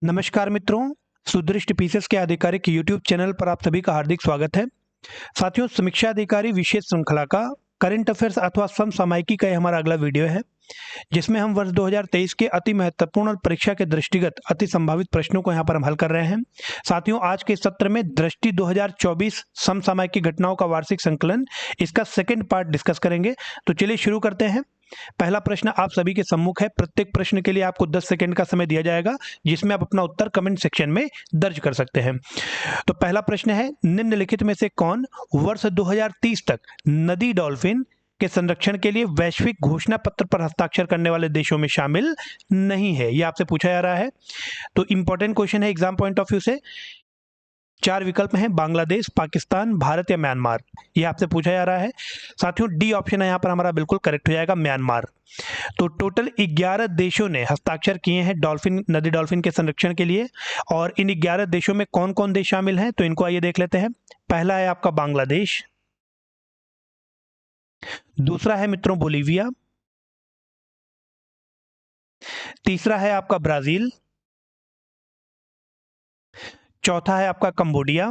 नमस्कार मित्रों, सुदृष्ट पीसेस के आधिकारिक यूट्यूब चैनल पर आप सभी का हार्दिक स्वागत है। साथियों, समीक्षा अधिकारी विशेष श्रृंखला का करंट अफेयर्स अथवा समसामयिकी का ये हमारा अगला वीडियो है, जिसमें हम वर्ष 2023 के अति महत्वपूर्ण और परीक्षा के दृष्टिगत अति संभावित प्रश्नों को यहाँ पर हम हल कर रहे हैं। साथियों, आज के सत्र में दृष्टि 2024 समसामयिकी घटनाओं का वार्षिक संकलन, इसका सेकंड पार्ट डिस्कस करेंगे। तो चलिए शुरू करते हैं। पहला प्रश्न आप सभी के सम्मुख है। प्रत्येक प्रश्न के लिए आपको 10 सेकंड का समय दिया जाएगा, जिसमें आप अपना उत्तर कमेंट सेक्शन में दर्ज कर सकते हैं। तो पहला प्रश्न है, निम्नलिखित में से कौन वर्ष 2030 तक नदी डॉल्फिन के संरक्षण के लिए वैश्विक घोषणा पत्र पर हस्ताक्षर करने वाले देशों में शामिल नहीं है? यह आपसे पूछा जा रहा है। तो इंपॉर्टेंट क्वेश्चन है एग्जाम पॉइंट ऑफ व्यू से। 4 विकल्प हैं, बांग्लादेश, पाकिस्तान, भारत या म्यांमार। ये आपसे पूछा जा रहा है। साथियों, डी ऑप्शन है यहाँ पर हमारा बिल्कुल करेक्ट हो जाएगा, म्यांमार। तो टोटल 11 देशों ने हस्ताक्षर किए हैं नदी डॉल्फिन के संरक्षण के लिए। और इन 11 देशों में कौन कौन देश शामिल हैं, तो इनको आइए देख लेते हैं। पहला है आपका बांग्लादेश, दूसरा है मित्रों बोलीविया, तीसरा है आपका ब्राजील, चौथा है आपका कंबोडिया,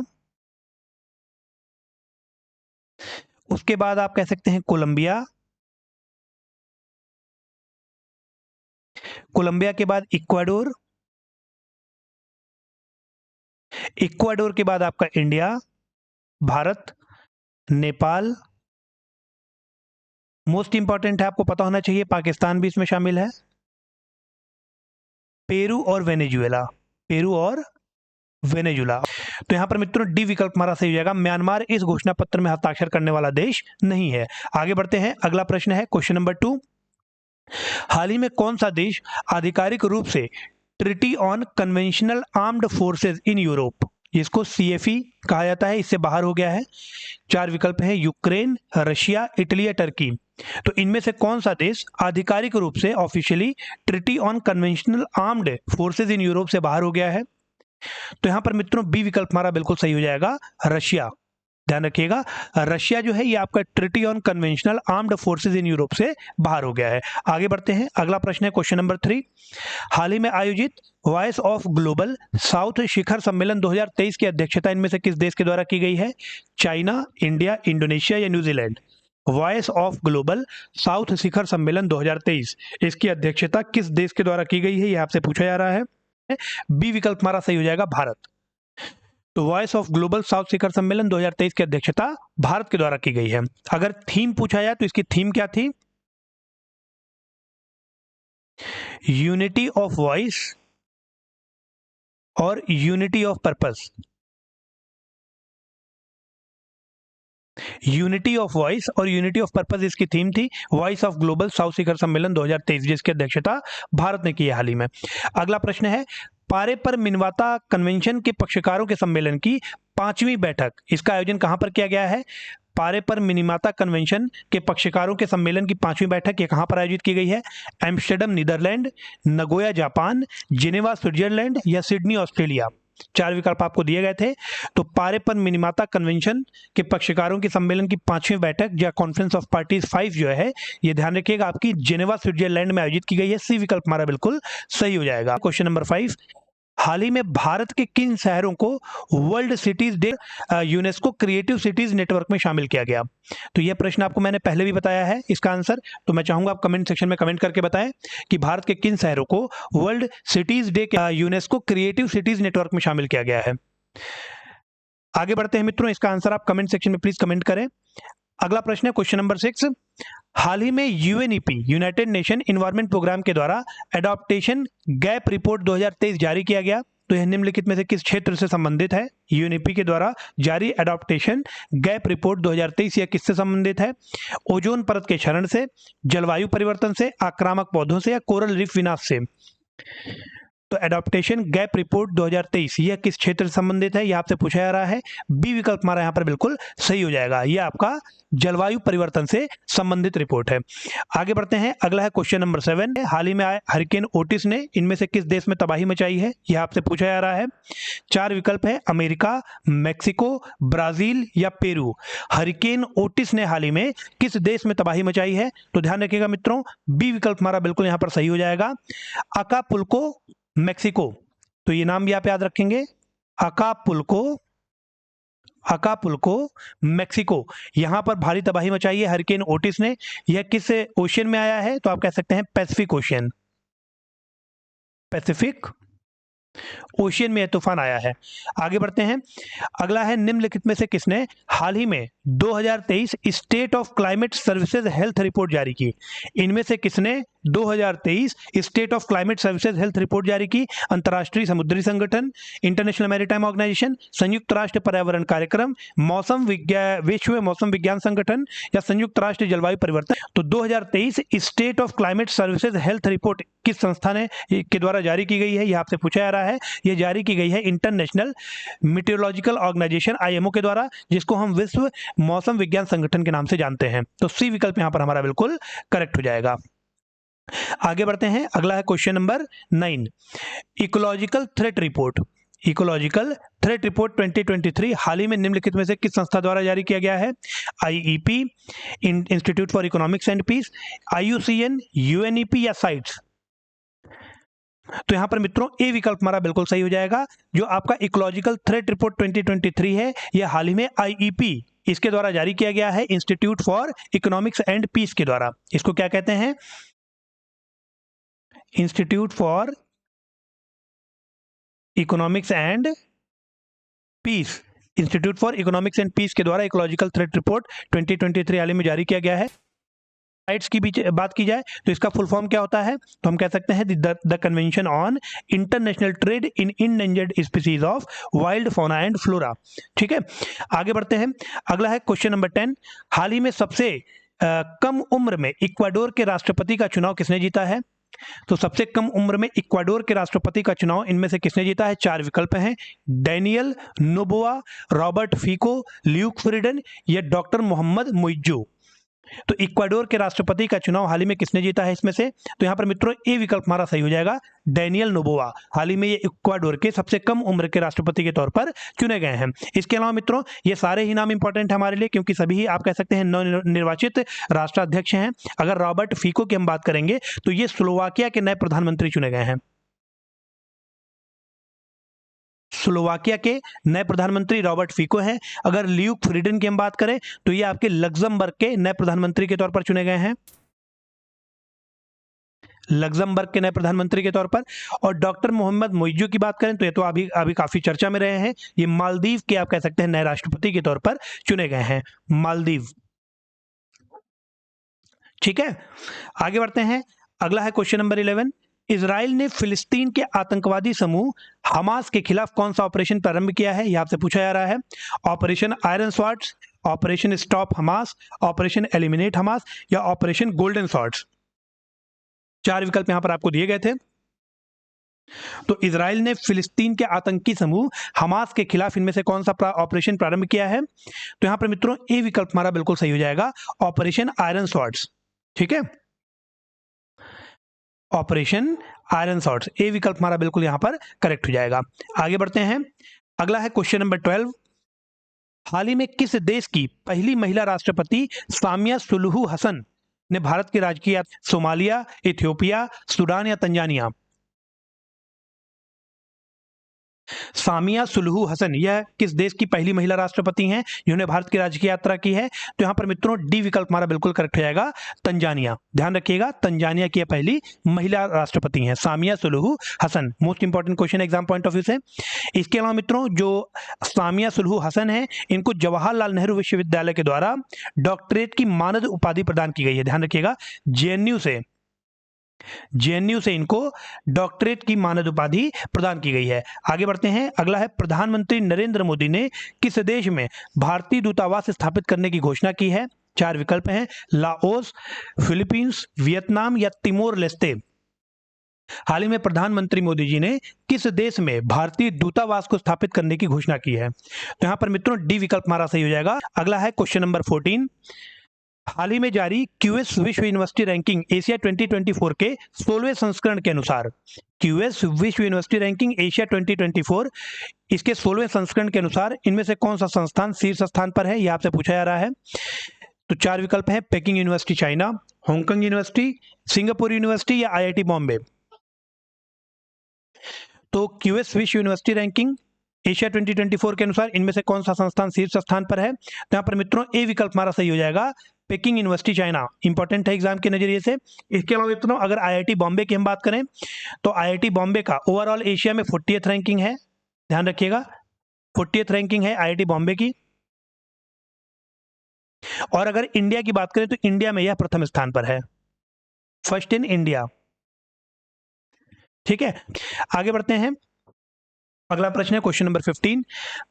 उसके बाद आप कह सकते हैं कोलंबिया, कोलंबिया के बाद इक्वाडोर, इक्वाडोर के बाद आपका India, Bharat, Nepal, most important है, आपको पता होना चाहिए पाकिस्तान भी इसमें शामिल है, पेरू और वेनेजुएला, पेरू और वेनेजुला। तो यहां पर मित्रों डी विकल्प हमारा सही हो जाएगा, म्यांमार इस घोषणा पत्र में हस्ताक्षर करने वाला देश नहीं है। आगे बढ़ते हैं, अगला प्रश्न है क्वेश्चन नंबर 2। हाल ही में कौन सा देश आधिकारिक रूप से treaty on conventional armed forces in Europe, जिसको सीएफई कहा जाता है, इससे बाहर हो गया है? 4 विकल्प हैं, यूक्रेन, रशिया, इटली या टर्की। तो इनमें से कौन सा देश आधिकारिक रूप से officially treaty on conventional armed forces in Europe से बाहर हो गया है? तो यहां पर मित्रों बी विकल्प हमारा बिल्कुल सही हो जाएगा, रशिया। ध्यान रखिएगा, रशिया जो है ये आपका treaty on conventional armed forces in Europe से बाहर हो गया है। आगे बढ़ते हैं, अगला प्रश्न है क्वेश्चन नंबर 3। हाल ही में आयोजित वॉइस ऑफ ग्लोबल साउथ शिखर सम्मेलन 2023 की अध्यक्षता इनमें से किस देश के द्वारा की गई है? चाइना, इंडिया, इंडोनेशिया या New Zealand? Voice of global south शिखर सम्मेलन 2023, इसकी अध्यक्षता किस देश के द्वारा की गई है, यह आपसे पूछा जा रहा है। बी विकल्प हमारा सही हो जाएगा, भारत। तो वॉइस ऑफ ग्लोबल साउथ शिखर सम्मेलन 2023 की अध्यक्षता भारत के द्वारा की गई है। अगर थीम पूछा जाए तो इसकी थीम क्या थी? यूनिटी ऑफ वॉइस और unity of purpose. Unity of voice और यूनिटी ऑफ पर्पस इसकी थीम थी। वॉइस ऑफ ग्लोबल साउथ शिखर सम्मेलन 2023, जिसकी अध्यक्षता भारत ने की है हाल ही में। अगला प्रश्न है, पारे पर मिनवाता कन्वेंशन के पक्षकारों के सम्मेलन की 5वीं बैठक, इसका आयोजन कहां पर किया गया है? पारे पर मिनिमाता कन्वेंशन के पक्षकारों के सम्मेलन की 5वीं बैठक ये कहां पर आयोजित की गई है? Amsterdam Netherland, Nagoya Japan, Geneva Switzerland या सिडनी ऑस्ट्रेलिया। 4 विकल्प आपको दिए गए थे। तो पारे पर मिनिमाता कन्वेंशन के पक्षकारों के सम्मेलन की 5वीं बैठक या कॉन्फ्रेंस ऑफ पार्टीज 5 जो है, ये ध्यान रखिएगा आपकी जिनेवा स्विट्जरलैंड में आयोजित की गई है। सी विकल्प हमारा बिल्कुल सही हो जाएगा। क्वेश्चन नंबर 5, हाल ही में भारत के किन शहरों को world cities day UNESCO creative cities network में शामिल किया गया? तो यह प्रश्न आपको मैंने पहले भी बताया है इसका आंसर, तो मैं चाहूंगा आप कमेंट सेक्शन में कमेंट करके बताएं कि भारत के किन शहरों को world cities day UNESCO creative cities network में शामिल किया गया है। आगे बढ़ते हैं मित्रों, इसका आंसर आप कमेंट सेक्शन में प्लीज कमेंट करें। अगला प्रश्न है क्वेश्चन नंबर 6। हाल ही में UNEP United Nation Environment Programme के द्वारा एडॉप्टेशन गैप रिपोर्ट 2023 जारी किया गया। तो यह निम्नलिखित में से किस क्षेत्र से संबंधित है? यूएनईपी के द्वारा जारी एडॉप्टेशन गैप रिपोर्ट 2023 यह किससे संबंधित है? ओजोन परत के क्षरण से, जलवायु परिवर्तन से, आक्रामक पौधों से या कोरल रीफ विनाश से? तो एडॉप्टेशन गैप रिपोर्ट 2023 यह किस क्षेत्र से संबंधित है, यह आपसे पूछा जा रहा है। बी विकल्प हमारा यहां पर बिल्कुल सही हो जाएगा, यह आपका जलवायु परिवर्तन से संबंधित रिपोर्ट है। आगे बढ़ते हैं, अगला है क्वेश्चन नंबर 7। हाल ही में आए हरिकेन ओटिस ने इनमें से किस देश में तबाही मचाई है, यह आपसे पूछा जा रहा है। 4 विकल्प है, अमेरिका, मैक्सिको, ब्राजील या पेरू। हरिकेन ओटिस ने हाल ही में किस देश में तबाही मचाई है? तो ध्यान रखिएगा मित्रों, बी विकल्प हमारा बिल्कुल यहां पर सही हो जाएगा, अकापुल्को, मैक्सिको। तो ये नाम भी आप याद रखेंगे, अकापुल्को, अकापुल्को मैक्सिको। यहां पर भारी तबाही मचाई है हरिकेन ओटिस ने। यह किस ओशियन में आया है? तो आप कह सकते हैं पैसिफिक ओशियन, पैसिफिक ओशियन में यह तूफान आया है। आगे बढ़ते हैं, अगला है निम्नलिखित में से किसने हाल ही में 2023 state of climate services health report जारी की? इनमें से किसने 2023 state of climate services health report जारी की? अंतर्राष्ट्रीय समुद्री संगठन, इंटरनेशनल मैरीटाइम ऑर्गेनाइजेशन, संयुक्त राष्ट्र पर्यावरण कार्यक्रम, मौसम विज्ञान, विश्व मौसम विज्ञान संगठन या संयुक्त राष्ट्र जलवायु परिवर्तन? तो 2023 state of climate services health report किस संस्था ने के द्वारा जारी की गई है? यह आपसे पूछा जा रहा है। यह जारी की गई है इंटरनेशनल मीटेरोलॉजिकल ऑर्गेनाइजेशन IMO के द्वारा, जिसको हम विश्व मौसम विज्ञान संगठन के नाम से जानते हैं। तो सी विकल्प यहां पर हमारा बिल्कुल करेक्ट हो जाएगा। आगे बढ़ते हैं, अगला है question number 9, ecological threat report. Ecological threat report 2023 हाल ही में निम्नलिखित में से किस संस्था द्वारा जारी किया गया है? IEP, institute for economics and peace, IUCN, UNEP या साइट्स? तो यहां पर मित्रों ए विकल्प हमारा बिल्कुल सही हो जाएगा। जो आपका इकोलॉजिकल थ्रेट रिपोर्ट 2023 है, यह हाल ही में IEP इसके द्वारा जारी किया गया है, institute for economics and peace के द्वारा। इसको क्या कहते हैं? Institute for economics and peace, institute for economics and peace के द्वारा इकोलॉजिकल थ्रेट रिपोर्ट 2023 हाल ही में जारी किया गया है। राइट्स की भी बात की जाए तो इसका फुल फॉर्म क्या होता है? तो हम कह सकते हैं the convention on international trade in endangered species of wild fauna and flora. ठीक है, आगे बढ़ते हैं, अगला है क्वेश्चन नंबर 10, हाल ही में सबसे कम उम्र में इक्वाडोर के राष्ट्रपति का चुनाव किसने जीता है? तो सबसे कम उम्र में इक्वाडोर के राष्ट्रपति का चुनाव इनमें से किसने जीता है? 4 विकल्प हैं, डैनियल नोबोआ, रॉबर्ट फीको, ल्यूक फ्रीडन या डॉक्टर मोहम्मद मुइज्जू। तो इक्वाडोर के राष्ट्रपति का चुनाव हाल ही में किसने जीता है इसमें से? तो यहां पर मित्रों ए विकल्प हमारा सही हो जाएगा, डैनियल नोबोआ। हाल ही में ये इक्वाडोर के सबसे कम उम्र के राष्ट्रपति के तौर पर चुने गए हैं। इसके अलावा मित्रों ये सारे ही नाम इंपॉर्टेंट है हमारे लिए, क्योंकि सभी ही आप कह सकते हैं नवनिर्वाचित राष्ट्राध्यक्ष हैं। अगर रॉबर्ट फीको की हम बात करेंगे तो ये स्लोवाकिया के नए प्रधानमंत्री चुने गए हैं। स्लोवाकिया के नए प्रधानमंत्री रॉबर्ट फीको हैं। अगर ल्यूक फ्रीडन की हम बात करें तो ये आपके लग्जमबर्ग के नए प्रधानमंत्री के तौर पर चुने गए हैं, लग्जमबर्ग के नए प्रधानमंत्री के तौर पर। और डॉक्टर मोहम्मद मुइज्जू की बात करें तो ये तो अभी काफी चर्चा में रहे हैं, ये मालदीव के आप कह सकते हैं नए राष्ट्रपति के तौर पर चुने गए हैं, मालदीव। ठीक है, आगे बढ़ते हैं, अगला है क्वेश्चन नंबर 11, इजराइल ने फिलिस्तीन के आतंकवादी समूह हमास के खिलाफ कौन सा ऑपरेशन प्रारंभ किया है? यह आपसे पूछा जा रहा है। Operation iron swords, operation stop Hamas, operation eliminate Hamas या ऑपरेशन गोल्डन स्वॉर्ड्स? 4 विकल्प यहां पर आपको दिए गए थे। तो इजराइल ने फिलिस्तीन के आतंकी समूह हमास के खिलाफ इनमें से कौन सा ऑपरेशन प्रारंभ किया है? तो यहां पर मित्रों ए विकल्प हमारा बिल्कुल सही हो जाएगा, ऑपरेशन आयरन स्वॉर्ड्स। ठीक है, ऑपरेशन आयरन स्वॉर्ड्स, ए विकल्प हमारा बिल्कुल यहां पर करेक्ट हो जाएगा। आगे बढ़ते हैं, अगला है क्वेश्चन नंबर 12, हाल ही में किस देश की पहली महिला राष्ट्रपति सामिया सुलुहु हसन ने भारत की राजकीय यात्रा? सोमालिया, इथियोपिया, सूडान या तंजानिया? सामिया सुलुहु हसन यह किस देश की पहली महिला राष्ट्रपति हैं जिन्होंने भारत की राजकीय यात्रा की है? तो यहां पर मित्रों डी विकल्प हमारा बिल्कुल करेक्ट हो जाएगा, तंजानिया। ध्यान रखिएगा, तंजानिया की पहली महिला राष्ट्रपति हैं Samia Suluhu Hassan. Most important question exam point of view से। इसके अलावा मित्रों जो सामिया सुलुहु हसन है, इनको जवाहरलाल नेहरू विश्वविद्यालय के द्वारा डॉक्टरेट की मानद उपाधि प्रदान की गई है। ध्यान रखिएगा, जेएनयू से इनको डॉक्टरेट की मानद उपाधि प्रदान की गई है। आगे बढ़ते हैं, अगला है प्रधानमंत्री नरेंद्र मोदी ने किस देश में भारतीय दूतावास स्थापित करने की घोषणा की है? 4 विकल्प हैं, लाओस, फिलीपींस, वियतनाम या तिमोर लेस्ते। हाल ही में प्रधानमंत्री मोदी जी ने किस देश में भारतीय दूतावास को स्थापित करने की घोषणा की है? तो यहां पर मित्रों डी विकल्प हमारा सही हो जाएगा। अगला है क्वेश्चन नंबर 14, हाल ही में जारी क्यूएस विश्व यूनिवर्सिटी रैंकिंग एशिया 2024 के 16वें संस्करण के अनुसार, क्यूएस विश्व यूनिवर्सिटी रैंकिंग एशिया 2024 इसके 16वें संस्करण के अनुसार इनमें से कौन सा संस्थान शीर्ष स्थान पर है? यह आपसे पूछा जा रहा है। तो 4 विकल्प हैं, packing university China, Hong Kong university, Singapore university या IIT बॉम्बे। तो क्यूएस विश्व यूनिवर्सिटी रैंकिंग एशिया 2024 के अनुसार इनमें से कौन सा संस्थान शीर्ष स्थान पर है? तो यहाँ पर मित्रों ए विकल्प हमारा सही हो जाएगा, पेकिंग यूनिवर्सिटी चाइना। इंपॉर्टेंट है एग्जाम के नजरिए से। इसके अलावा मित्रों अगर आईआईटी बॉम्बे की हम बात करें तो आईआईटी बॉम्बे का ओवरऑल एशिया में 40th रैंकिंग है, ध्यान रखिएगा 40th रैंकिंग है आईआईटी बॉम्बे की। और अगर इंडिया की बात करें तो इंडिया में यह प्रथम स्थान पर है, फर्स्ट इन इंडिया। ठीक है, आगे बढ़ते हैं। अगला प्रश्न है क्वेश्चन नंबर 15।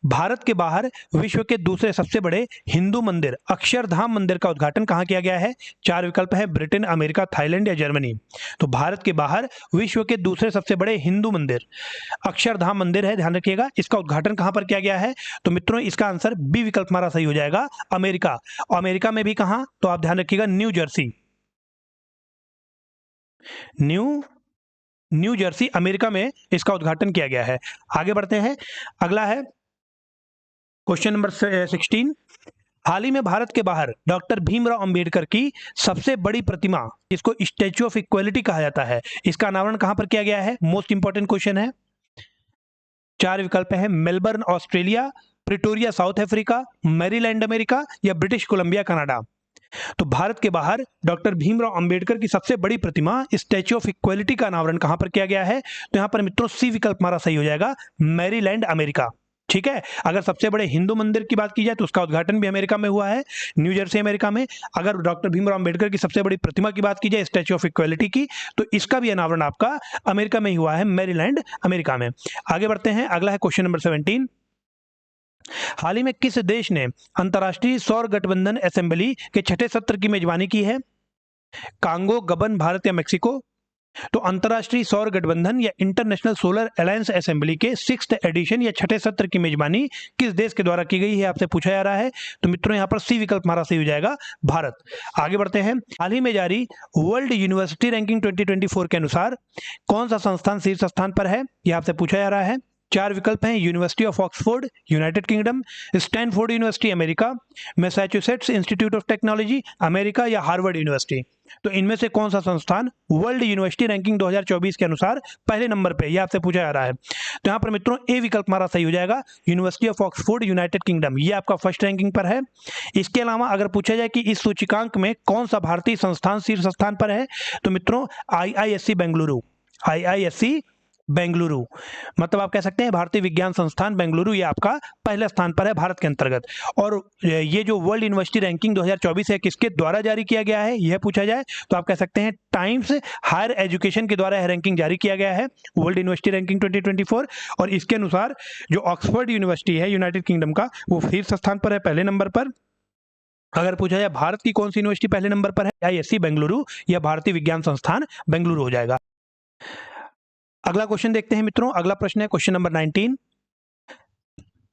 भारत के बाहर विश्व के दूसरे सबसे बड़े हिंदू मंदिर अक्षरधाम मंदिर का उद्घाटन कहां किया गया है? 4 विकल्प है, ब्रिटेन, अमेरिका, थाईलैंड या जर्मनी। तो भारत के बाहर विश्व के दूसरे सबसे बड़े हिंदू मंदिर अक्षरधाम मंदिर है, ध्यान रखिएगा। इसका उद्घाटन कहां पर किया गया है? तो मित्रों इसका आंसर बी विकल्प हमारा सही हो जाएगा, अमेरिका। अमेरिका में भी कहां? तो आप ध्यान रखिएगा new Jersey, new Jersey America में इसका उद्घाटन किया गया है। आगे बढ़ते हैं। अगला है क्वेश्चन नंबर 16। हाल ही में भारत के बाहर डॉक्टर भीमराव अंबेडकर की सबसे बड़ी प्रतिमा, जिसको स्टैच्यू ऑफ इक्वलिटी कहा जाता है, इसका अनावरण कहां पर किया गया है? मोस्ट इंपॉर्टेंट क्वेश्चन है। 4 विकल्प है, Melbourne Australia, Pretoria south Africa, Maryland America या ब्रिटिश कोलंबिया कनाडा। तो भारत के बाहर डॉक्टर भीमराव अंबेडकर की सबसे बड़ी प्रतिमा स्टैच्यू ऑफ इक्वलिटी का अनावरण कहां पर किया गया है? तो यहां पर मित्रों सी विकल्प हमारा सही हो जाएगा, मैरीलैंड अमेरिका। ठीक है, अगर सबसे बड़े हिंदू मंदिर की बात की जाए तो उसका उद्घाटन भी अमेरिका में हुआ है, न्यू जर्सी अमेरिका में। अगर डॉक्टर भीमराव अंबेडकर की सबसे बड़ी प्रतिमा की बात की जाए स्टैच्यू ऑफ इक्वलिटी की, तो इसका भी अनावरण आपका अमेरिका में ही हुआ है, मैरीलैंड अमेरिका में। आगे बढ़ते हैं। अगला है क्वेश्चन नंबर 17। हाल ही में किस देश ने अंतर्राष्ट्रीय सौर गठबंधन असेंबली के 6ठे सत्र की मेजबानी की है? कांगो, गबन, भारत या मेक्सिको। तो अंतर्राष्ट्रीय सौर गठबंधन या इंटरनेशनल सोलर अलायंस असेंबली के 6th एडिशन या 6ठे सत्र की मेजबानी किस देश के द्वारा की गई है, आपसे पूछा जा रहा है। तो मित्रों यहां पर सी विकल्प हमारा सही हो जाएगा, भारत। आगे बढ़ते हैं। हाल ही में जारी वर्ल्ड यूनिवर्सिटी रैंकिंग 2024 के अनुसार कौन सा संस्थान शीर्ष स्थान पर है, यह आपसे पूछा जा रहा है। 4 विकल्प हैं, university of Oxford United kingdom, Stanford university America, Massachusetts institute of technology America या हार्वर्ड यूनिवर्सिटी। तो इनमें से कौन सा संस्थान वर्ल्ड यूनिवर्सिटी रैंकिंग 2024 के अनुसार पहले नंबर पे, यह आपसे पूछा जा रहा है। तो यहाँ पर मित्रों ए विकल्प हमारा सही हो जाएगा, university of Oxford United kingdom, ये आपका फर्स्ट रैंकिंग पर है। इसके अलावा अगर पूछा जाए कि इस सूचकांक में कौन सा भारतीय संस्थान शीर्ष स्थान पर है, तो मित्रों आईआईएससी बेंगलुरु, आईआईएससी बेंगलुरु, मतलब आप कह सकते हैं भारतीय विज्ञान संस्थान बेंगलुरु, ये आपका पहले स्थान पर है भारत के अंतर्गत। और ये जो वर्ल्ड यूनिवर्सिटी रैंकिंग 2024 है किसके द्वारा जारी किया गया है, यह पूछा जाए तो आप कह सकते हैं टाइम्स हायर एजुकेशन के द्वारा यह रैंकिंग जारी किया गया है, वर्ल्ड यूनिवर्सिटी रैंकिंग 2024। और इसके अनुसार जो ऑक्सफोर्ड यूनिवर्सिटी है यूनाइटेड किंगडम का, वो शीर्ष स्थान पर है, पहले नंबर पर। अगर पूछा जाए भारत की कौन सी यूनिवर्सिटी पहले नंबर पर है, आईआईएससी बेंगलुरु या भारतीय विज्ञान संस्थान बेंगलुरु हो जाएगा। अगला क्वेश्चन देखते हैं मित्रों। अगला प्रश्न है क्वेश्चन नंबर 19।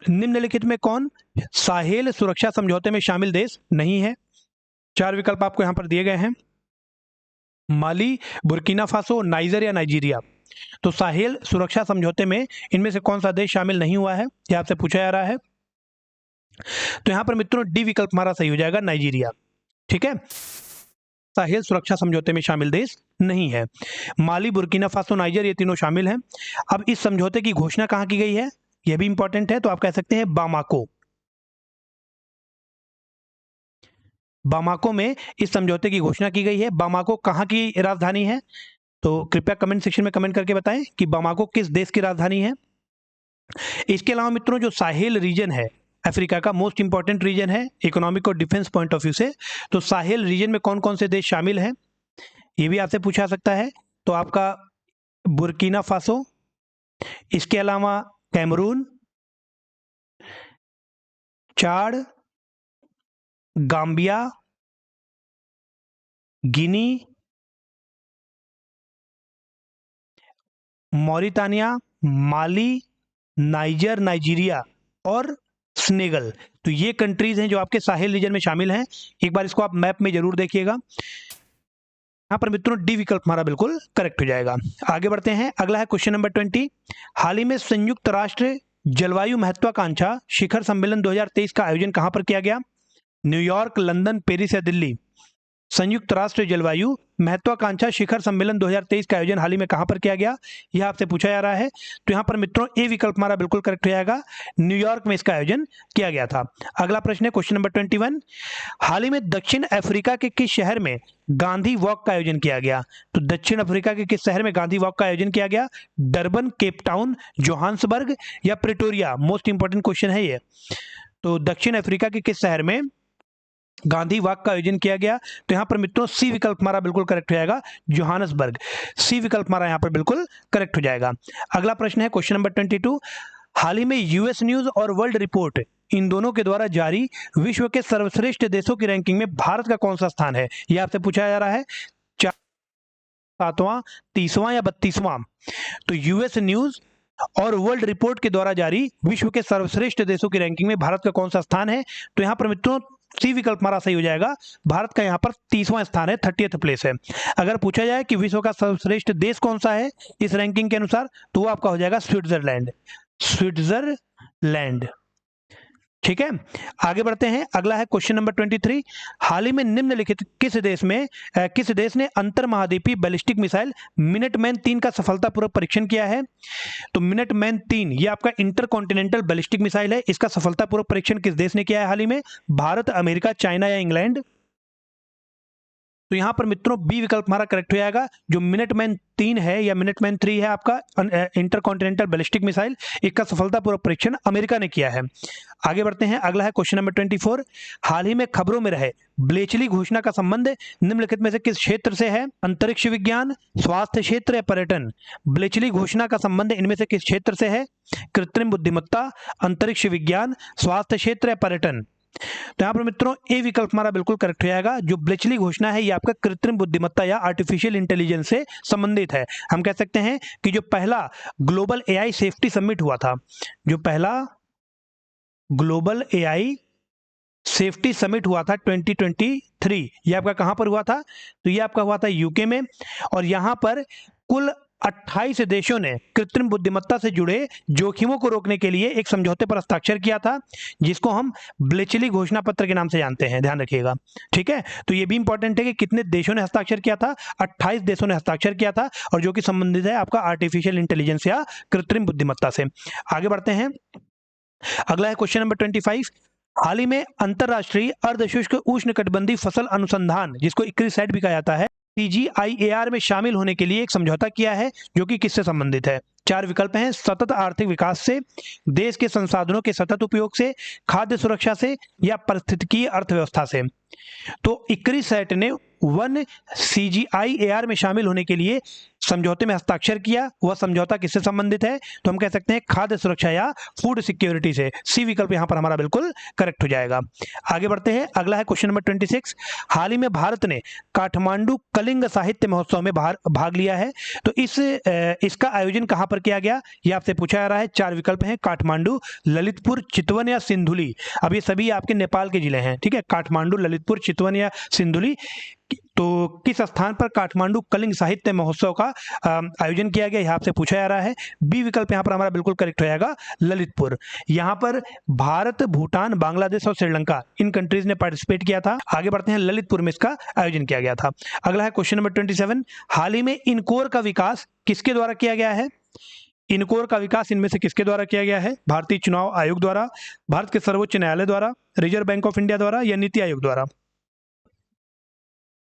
निम्नलिखित में कौन साहेल सुरक्षा समझौते में शामिल देश नहीं है? 4 विकल्प आपको यहां पर दिए गए हैं, माली, बुर्किना फासो, नाइजर या नाइजीरिया। तो साहेल सुरक्षा समझौते में इनमें से कौन सा देश शामिल नहीं हुआ है, यह आपसे पूछा जा रहा है। तो यहां पर मित्रों डी विकल्प हमारा सही हो जाएगा, नाइजीरिया। ठीक है, साहेल सुरक्षा समझौते में शामिल देश नहीं है। माली, बुर्किना फासो, नाइजर ये तीनों शामिल हैं। अब इस समझौते की घोषणा कहां की गई है, यह भी इंपॉर्टेंट है। तो आप कह सकते हैं बामाको, बामाको में इस समझौते की घोषणा की गई है। बामाको कहां की राजधानी है, तो कृपया कमेंट सेक्शन में कमेंट करके बताएं कि बामाको किस देश की राजधानी है। इसके अलावा मित्रों जो साहेल रीजन है अफ्रीका का मोस्ट इंपॉर्टेंट रीजन है इकोनॉमिक और डिफेंस पॉइंट ऑफ व्यू से, तो साहेल रीजन में कौन कौन से देश शामिल हैं, ये भी आपसे पूछा सकता है। तो आपका बुर्किना फासो, इसके अलावा कैमरून, चाड, गाम्बिया, गिनी, मॉरिटानिया, माली, नाइजर, नाइजीरिया और स्नेगल। तो ये कंट्रीज हैं जो आपके साहेल रीजन में शामिल हैं। एक बार इसको आप मैप में जरूर देखिएगा। यहां पर मित्रों डी विकल्प हमारा बिल्कुल करेक्ट हो जाएगा। आगे बढ़ते हैं। अगला है क्वेश्चन नंबर 20। हाल ही में संयुक्त राष्ट्र जलवायु महत्वाकांक्षा शिखर सम्मेलन 2023 का आयोजन कहां पर किया गया? न्यूयॉर्क, लंदन, पेरिस या दिल्ली। संयुक्त राष्ट्र जलवायु महत्वाकांक्षा शिखर सम्मेलन 2023 का आयोजन हाल ही में कहां पर किया गया, यह आपसे पूछा जा रहा है। तो यहां पर मित्रों ए विकल्प हमारा बिल्कुल करेक्ट हो जाएगा, न्यूयॉर्क में इसका आयोजन किया गया था। अगला प्रश्न है क्वेश्चन नंबर 21, हाल ही में दक्षिण अफ्रीका के किस शहर में गांधी वॉक का आयोजन किया गया? तो दक्षिण अफ्रीका के किस शहर में गांधी वॉक का आयोजन किया गया? डरबन, केप टाउन, जोहान्सबर्ग या प्रिटोरिया? मोस्ट इंपॉर्टेंट क्वेश्चन है ये। तो दक्षिण अफ्रीका के किस शहर में गांधी वॉक का आयोजन किया गया? तो यहां पर मित्रों सी विकल्प हमारा बिल्कुल करेक्ट हो जाएगा, जोहान्सबर्ग। सी विकल्प हमारा यहां पर बिल्कुल करेक्ट हो जाएगा। अगला प्रश्न है क्वेश्चन नंबर 22, हाल ही में यूएस न्यूज और वर्ल्ड रिपोर्ट इन दोनों के द्वारा जारी विश्व के सर्वश्रेष्ठ देशों की रैंकिंग में भारत का कौन सा स्थान है? यह आपसे पूछा जा रहा है, 7वां, 30वां या 32वां? तो यूएस न्यूज और वर्ल्ड रिपोर्ट के द्वारा जारी विश्व के सर्वश्रेष्ठ देशों की रैंकिंग में भारत का कौन सा स्थान है? तो यहां पर मित्रों सी विकल्प हमारा सही हो जाएगा, भारत का यहां पर 30वां स्थान है, 30th प्लेस है। अगर पूछा जाए कि विश्व का सर्वश्रेष्ठ देश कौन सा है इस रैंकिंग के अनुसार, तो वो आपका हो जाएगा स्विट्जरलैंड, स्विट्जरलैंड। ठीक है, आगे बढ़ते हैं। अगला है क्वेश्चन नंबर 23, हाल ही में निम्नलिखित किस देश ने अंतर महाद्वीपीय बैलिस्टिक मिसाइल मिनटमैन 3 का सफलतापूर्वक परीक्षण किया है? तो मिनटमैन 3 ये आपका इंटरकॉन्टिनेंटल बैलिस्टिक मिसाइल है, इसका सफलतापूर्वक परीक्षण किस देश ने किया है हाल ही में? भारत, अमेरिका, चाइना या इंग्लैंड? तो यहां पर मित्रों बी विकल्प हमारा करेक्ट हो जाएगा, जो मिनटमैन 3 है या मिनटमैन 3 है आपका इंटरकॉन्टिनेंटल बैलिस्टिक मिसाइल, इसका सफलतापूर्वक परीक्षण अमेरिका ने किया है। आगे बढ़ते हैं, अगला है क्वेश्चन नंबर 24, हाल ही में खबरों में रहे ब्लेचली घोषणा का संबंध निम्नलिखित में से किस क्षेत्र से है? अंतरिक्ष विज्ञान, स्वास्थ्य क्षेत्र या पर्यटन? ब्लेचली घोषणा का संबंध इनमें से किस क्षेत्र से है? कृत्रिम बुद्धिमत्ता, अंतरिक्ष विज्ञान, स्वास्थ्य क्षेत्र या पर्यटन? तो यहां पर मित्रों ए विकल्प हमारा बिल्कुल करेक्ट हो जाएगा, जो ब्लेचली घोषणा है ये आपका कृत्रिम बुद्धिमत्ता या आर्टिफिशियल इंटेलिजेंस से संबंधित है। हम कह सकते हैं कि जो पहला ग्लोबल एआई सेफ्टी समिट हुआ था, जो पहला ग्लोबल एआई सेफ्टी समिट हुआ था 2023, ये आपका कहां पर हुआ था? तो ये आपका हुआ था यूके में, और यहां पर कुल 28 देशों ने कृत्रिम बुद्धिमत्ता से जुड़े जोखिमों को रोकने के लिए एक समझौते पर हस्ताक्षर किया था, जिसको हम ब्लेचली घोषणा पत्र के नाम से जानते हैं, ध्यान रखिएगा। ठीक है, तो ये भी इंपॉर्टेंट है कि कितने देशों ने हस्ताक्षर किया था? 28 देशों ने हस्ताक्षर किया था, और जो कि संबंधित है आपका आर्टिफिशियल इंटेलिजेंस या कृत्रिम बुद्धिमत्ता से। आगे बढ़ते हैं, अगला है क्वेश्चन नंबर 25, हाल ही में अंतरराष्ट्रीय अर्धशुष्क उष्णकटिबंधीय फसल अनुसंधान, जिसको इक्रिसैट भी कहा जाता है, CGIAR में शामिल होने के लिए एक समझौता किया है, जो कि किससे संबंधित है? 4 विकल्प हैं, सतत आर्थिक विकास से, देश के संसाधनों के सतत उपयोग से, खाद्य सुरक्षा से या पारिस्थितिकीय अर्थव्यवस्था से? तो इक्रिसैट ने CGIAR में शामिल होने के लिए समझौते में हस्ताक्षर किया, वह समझौता किससे संबंधित है? तो हम कह सकते हैं खाद्य सुरक्षा या फूड सिक्योरिटी से। सी विकल्प यहां पर हमारा बिल्कुल करेक्ट हो जाएगा। आगे बढ़ते हैं, अगला है क्वेश्चन नंबर 26, हाल ही में भारत ने काठमांडू कलिंग साहित्य महोत्सव में भाग लिया है, तो इसका आयोजन कहां पर किया गया? यह आपसे पूछा जा रहा है। 4 विकल्प हैं, काठमांडू, ललितपुर, चितवन या सिंधुली। अब ये सभी आपके नेपाल के जिले हैं, ठीक है, काठमांडू, ललितपुर, चितवन या सिंधुली। तो किस स्थान पर काठमांडू कलिंग साहित्य महोत्सव का आयोजन किया गया, यह आपसे पूछा जा रहा है। बी विकल्प यहां पर हमारा बिल्कुल करेक्ट हो जाएगा, ललितपुर। यहां पर भारत, भूटान, बांग्लादेश और श्रीलंका इन कंट्रीज ने पार्टिसिपेट किया था। आगे बढ़ते हैं, ललितपुर में इसका आयोजन किया गया था। अगला है क्वेश्चन नंबर 27, हाल ही में इनकोर का विकास किसके द्वारा किया गया है? इनकोर का विकास इनमें से किसके द्वारा किया गया है? भारतीय चुनाव आयोग द्वारा, भारत के सर्वोच्च न्यायालय द्वारा, रिजर्व बैंक ऑफ इंडिया द्वारा या नीति आयोग द्वारा?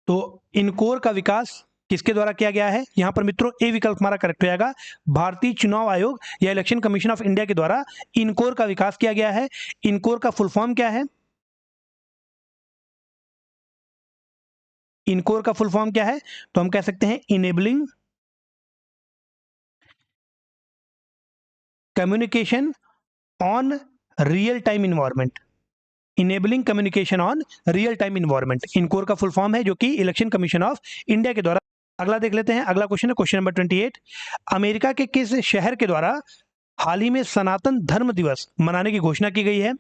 तो इनकोर का विकास किसके द्वारा किया गया है? यहां पर मित्रों ए विकल्प हमारा करेक्ट हो जाएगा, भारतीय चुनाव आयोग या इलेक्शन कमीशन ऑफ इंडिया के द्वारा इनकोर का विकास किया गया है। इनकोर का फुल फॉर्म क्या है? इनकोर का फुल फॉर्म क्या है? तो हम कह सकते हैं enabling communication on real time environment, enabling communication on real time environment, encore का फुल फॉर्म है, जो कि इलेक्शन कमीशन ऑफ इंडिया के द्वारा। अगला देख लेते हैं, अगला क्वेश्चन है क्वेश्चन नंबर 28, अमेरिका के किस शहर के द्वारा हाल ही में सनातन धर्म दिवस मनाने की घोषणा की गई है?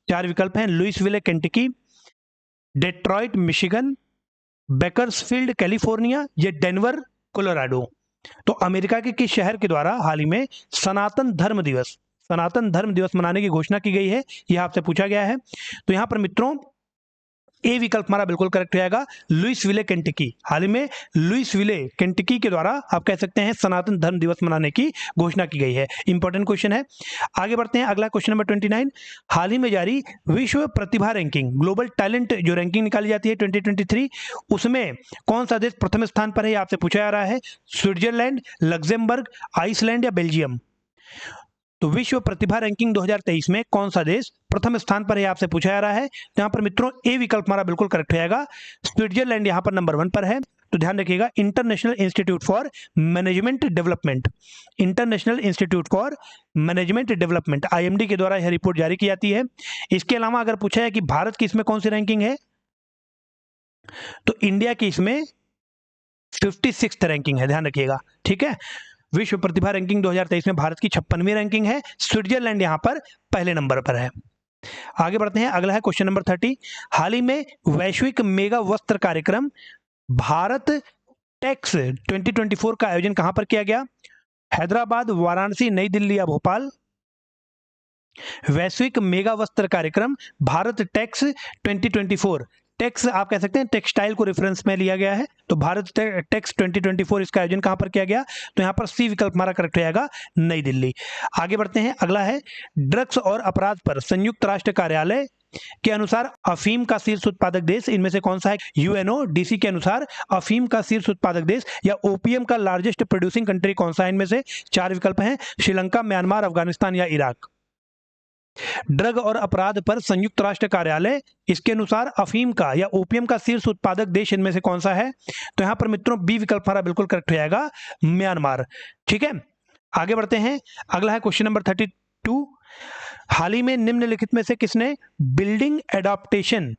4 विकल्प हैं, Louisville Kentucky, Detroit Michigan, Bakersfield California या डेनवर कोलोराडो? तो अमेरिका के किस शहर के द्वारा हाल ही में सनातन धर्म दिवस मनाने की घोषणा की गई है, यह आपसे पूछा गया है। तो यहां पर मित्रों ए विकल्प हमारा बिल्कुल करेक्ट हो जाएगा, लुइसविले केंटकी। हाल ही में लुइसविले केंटकी के द्वारा आप कह सकते हैं सनातन धर्म दिवस मनाने की घोषणा की गई है। इंपॉर्टेंट क्वेश्चन है। आगे बढ़ते हैं, अगला क्वेश्चन नंबर 29। हाल ही में जारी विश्व प्रतिभा रैंकिंग, ग्लोबल टैलेंट जो रैंकिंग निकाली जाती है 2023, उसमें कौन सा देश प्रथम स्थान पर है, आपसे पूछा जा रहा है। स्विट्जरलैंड, लग्जमबर्ग, आइसलैंड या बेल्जियम। तो विश्व प्रतिभा रैंकिंग 2023 में कौन सा देश प्रथम स्थान पर है, आपसे पूछा जा रहा है। तो यहां पर मित्रों ए विकल्प हमारा बिल्कुल करेक्ट हो जाएगा, स्विट्जरलैंड यहां पर नंबर 1 पर है। तो ध्यान रखिएगा, international institute for management development, international institute for management development IMD के द्वारा यह रिपोर्ट जारी की जाती है। इसके अलावा अगर पूछा है कि भारत की इसमें कौन सी रैंकिंग है, तो इंडिया की इसमें 56th रैंकिंग है, ध्यान रखिएगा, ठीक है। विश्व प्रतिभा रैंकिंग 2023 में भारत की 56वीं रैंकिंग है, स्विट्जरलैंड यहां पर पहले नंबर पर है। आगे बढ़ते हैं, अगला है क्वेश्चन नंबर 30। हाल ही में वैश्विक मेगा वस्त्र कार्यक्रम भारत टेक्स 2024 का आयोजन कहां पर किया गया। हैदराबाद, वाराणसी, नई दिल्ली या भोपाल। वैश्विक मेगा वस्त्र कार्यक्रम भारत टेक्स 2024, टेक्स आप कह सकते हैं टेक्सटाइल को रेफरेंस में लिया गया है, तो भारत टेक्स 2024 इसका आयोजन कहां पर किया गया। तो यहां पर सी विकल्प हमारा करेक्ट हो जाएगा, नई दिल्ली। आगे बढ़ते हैं, अगला है ड्रग्स और अपराध पर संयुक्त राष्ट्र कार्यालय के अनुसार अफीम का शीर्ष उत्पादक देश इनमें से कौन सा है। UNODC के अनुसार अफीम का शीर्ष उत्पादक देश या ओपीएम का लार्जेस्ट प्रोड्यूसिंग कंट्री कौन सा है। इनमें से 4 विकल्प हैं, श्रीलंका, म्यांमार, अफगानिस्तान या इराक। ड्रग और अपराध पर संयुक्त राष्ट्र कार्यालय, इसके अनुसार अफीम का या ओपीएम का शीर्ष उत्पादक देश इनमें से कौन सा है। तो यहां पर मित्रों बी विकल्प हमारा बिल्कुल करेक्ट हो जाएगा, म्यांमार, ठीक है। आगे बढ़ते हैं, अगला है क्वेश्चन नंबर 32। हाल ही में निम्नलिखित में से किसने building adaptation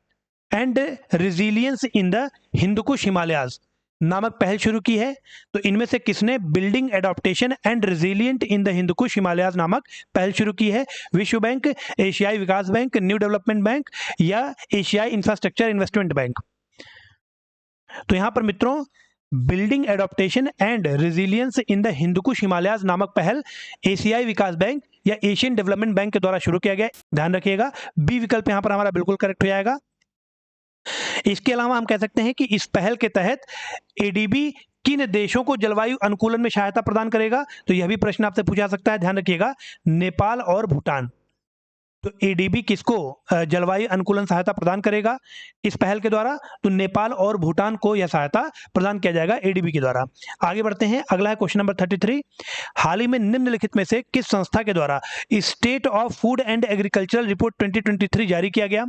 and resilience in the Hindu Kush Himalayas नामक पहल शुरू की है। तो इनमें से किसने building adaptation and resilient in the Hindu Kush Himalayas नामक पहल शुरू की है। विश्व बैंक, एशियाई विकास बैंक, न्यू डेवलपमेंट बैंक या एशियाई इंफ्रास्ट्रक्चर इन्वेस्टमेंट बैंक। तो यहां पर मित्रों building adaptation and resilience in the Hindu Kush Himalayas नामक पहल एशियाई विकास बैंक या एशियन डेवलपमेंट बैंक के द्वारा शुरू किया गया। ध्यान रखिएगा, बी विकल्प यहां पर हमारा बिल्कुल करेक्ट हो जाएगा। इसके अलावा हम कह सकते हैं कि इस पहल के तहत एडीबी किन देशों को जलवायु अनुकूलन में सहायता प्रदान करेगा। तो यह भी प्रश्न आपसे पूछा जा सकता है, ध्यान रखिएगा, नेपाल और भूटान। तो एडीबी किसको जलवायु अनुकूलन सहायता प्रदान करेगा इस पहल के द्वारा। तो नेपाल और भूटान को यह सहायता प्रदान किया जाएगा एडीबी के द्वारा। आगे बढ़ते हैं, अगला है क्वेश्चन नंबर 33। हाल ही में निम्नलिखित में से किस संस्था के द्वारा state of food and agricultural report 2023 जारी किया गया।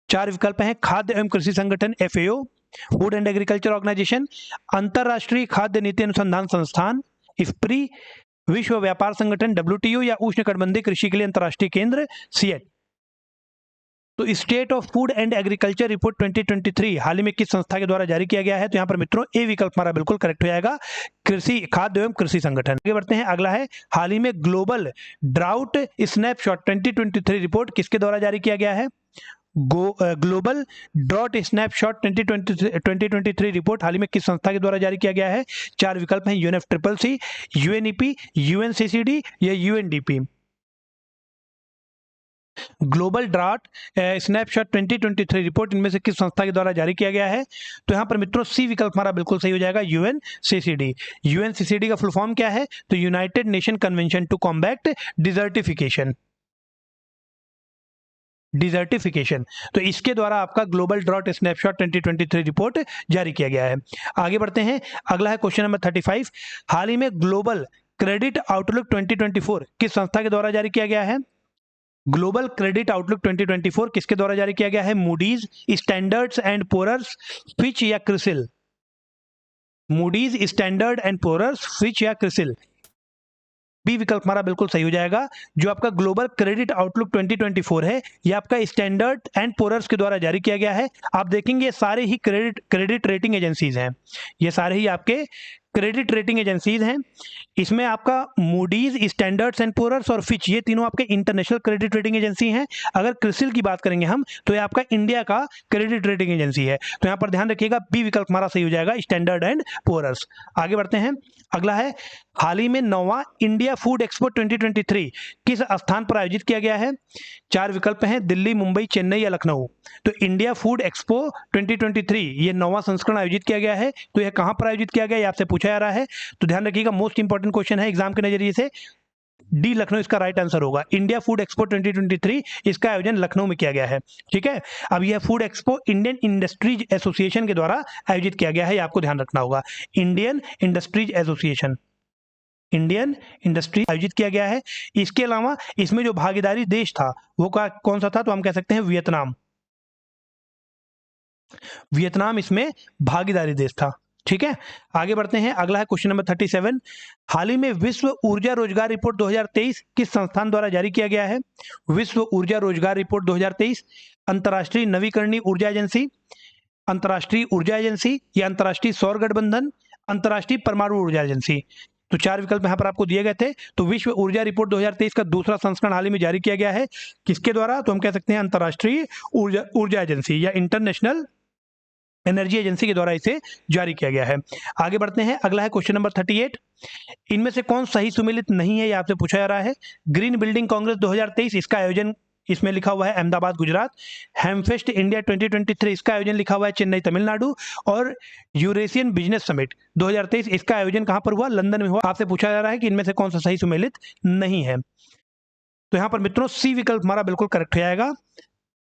4 विकल्प हैं, खाद्य एवं कृषि संगठन FAO, food and agriculture organisation, अंतरराष्ट्रीय खाद्य नीति अनुसंधान संस्थान IFPRI, विश्व व्यापार संगठन WTO या उष्णकटिबंधीय कृषि के लिए अंतरराष्ट्रीय केंद्र CEAT। तो state of food and agriculture report 2023 हाल ही में किस संस्था के द्वारा जारी किया गया है। तो यहां पर मित्रों ए विकल्प हमारा बिल्कुल करेक्ट हो जाएगा, कृषि खाद्य एवं कृषि संगठन। आगे बढ़ते हैं, अगला है हाल ही में ग्लोबल ड्राउट स्नैपशॉट 2023 रिपोर्ट किसके द्वारा जारी किया गया है। ग्लोबल ड्रॉट स्नैपशॉट 2023 रिपोर्ट हाल ही में किस संस्था के द्वारा जारी किया गया है। 4 विकल्प हैं, UNFCCC, UNEP, UNCCD या UNDP। Global drought snapshot 2023 report इनमें से किस संस्था के द्वारा जारी किया गया है। तो यहां पर मित्रों सी विकल्प हमारा बिल्कुल सही हो जाएगा, UNCCD। UNCCD का फुल फॉर्म क्या है। तो United Nation convention to combat desertification. तो इसके द्वारा आपका ग्लोबल ड्रॉट स्नैपशॉट 2023 रिपोर्ट जारी किया गया है। आगे बढ़ते हैं, अगला है क्वेश्चन नंबर 35। हाल ही में ग्लोबल क्रेडिट आउटलुक 2024 किस संस्था के द्वारा जारी किया गया है। ग्लोबल क्रेडिट आउटलुक 2024 किसके द्वारा जारी किया गया है। Moody's, standards and Poor's, Fitch या CRISIL. Moody's, standard and Poor's, Fitch या क्रिसिल। बी विकल्प हमारा बिल्कुल सही हो जाएगा। जो आपका ग्लोबल क्रेडिट आउटलुक 2024 है, यह आपका स्टैंडर्ड एंड पुअर्स के द्वारा जारी किया गया है। आप देखेंगे सारे ही क्रेडिट रेटिंग एजेंसीज हैं, ये सारे ही आपके क्रेडिट रेटिंग एजेंसीज हैं। इसमें आपका मूडीज, स्टैंडर्ड्स एंड पुअर्स और फिच, ये तीनों आपके इंटरनेशनल क्रेडिट रेटिंग एजेंसी हैं। अगर क्रिसिल की बात करेंगे हम तो ये आपका इंडिया का क्रेडिट रेटिंग एजेंसी है। तो यहाँ पर ध्यान रखिएगा, बी विकल्प हमारा सही हो जाएगा, स्टैंडर्ड एंड पुअर्स। आगे बढ़ते हैं, अगला है हाल ही में 9वां इंडिया फूड एक्सपो 2023 किस स्थान पर आयोजित किया गया है? 4 विकल्प हैं, दिल्ली, मुंबई, चेन्नई या लखनऊ। तो इंडिया फूड एक्सपो 2023 ये 9वां संस्करण आयोजित किया गया है। तो यह कहां पर आयोजित किया गया है, आपसे पूछा जा रहा है। तो ध्यान रखिएगा, मोस्ट इंपॉर्टेंट क्वेश्चन है एग्जाम के नजरिए से। डी लखनऊ इसका राइट आंसर होगा। इंडिया फूड एक्सपो 2023 इसका आयोजन लखनऊ में किया गया है। ठीक है, अब यह food expo Indian industries association के द्वारा आयोजित किया गया है, ये आपको ध्यान रखना होगा। Indian industries association, Indian industry आयोजित किया गया है। इसके अलावा इसमें जो भागीदारी देश था वो कौन सा था? तो हम कह सकते हैं वियतनाम। वियतनाम इसमें भागीदारी देश था। ठीक है, आगे बढ़ते हैं, अगला है क्वेश्चन नंबर 37। हाल ही में विश्व ऊर्जा रोजगार रिपोर्ट 2023 किस संस्थान द्वारा जारी किया गया है? विश्व ऊर्जा रोजगार रिपोर्ट 2023 अंतर्राष्ट्रीय नवीकरणीय ऊर्जा एजेंसी, अंतर्राष्ट्रीय ऊर्जा एजेंसी या अंतर्राष्ट्रीय सौर गठबंधन, अंतर्राष्ट्रीय परमाणु ऊर्जा एजेंसी। तो 4 विकल्प यहां पर आपको दिए गए थे। तो विश्व ऊर्जा रिपोर्ट 2023 का दूसरा संस्करण हाल ही में जारी किया गया है, किसके द्वारा? तो हम कह सकते हैं अंतर्राष्ट्रीय ऊर्जा एजेंसी या इंटरनेशनल एनर्जी एजेंसी के द्वारा इसे जारी किया गया है। आगे बढ़ते हैं, अगला है क्वेश्चन नंबर 38। इनमें से कौन सही सुमेलित नहीं है, ये आपसे पूछा जा रहा है। ग्रीन बिल्डिंग कांग्रेस 2023 इसका आयोजन इसमें लिखा हुआ है अहमदाबाद गुजरात। हेमफेस्ट इंडिया 2023 इसका आयोजन लिखा हुआ है चेन्नई तमिलनाडु। और यूरेशियन बिजनेस समिट 2023 इसका आयोजन कहां पर हुआ? लंदन में हुआ। आपसे पूछा जा रहा है कि इनमें से कौन सा सही सुमेलित नहीं है। तो यहां पर मित्रों सी विकल्प हमारा बिल्कुल करेक्ट हो जाएगा।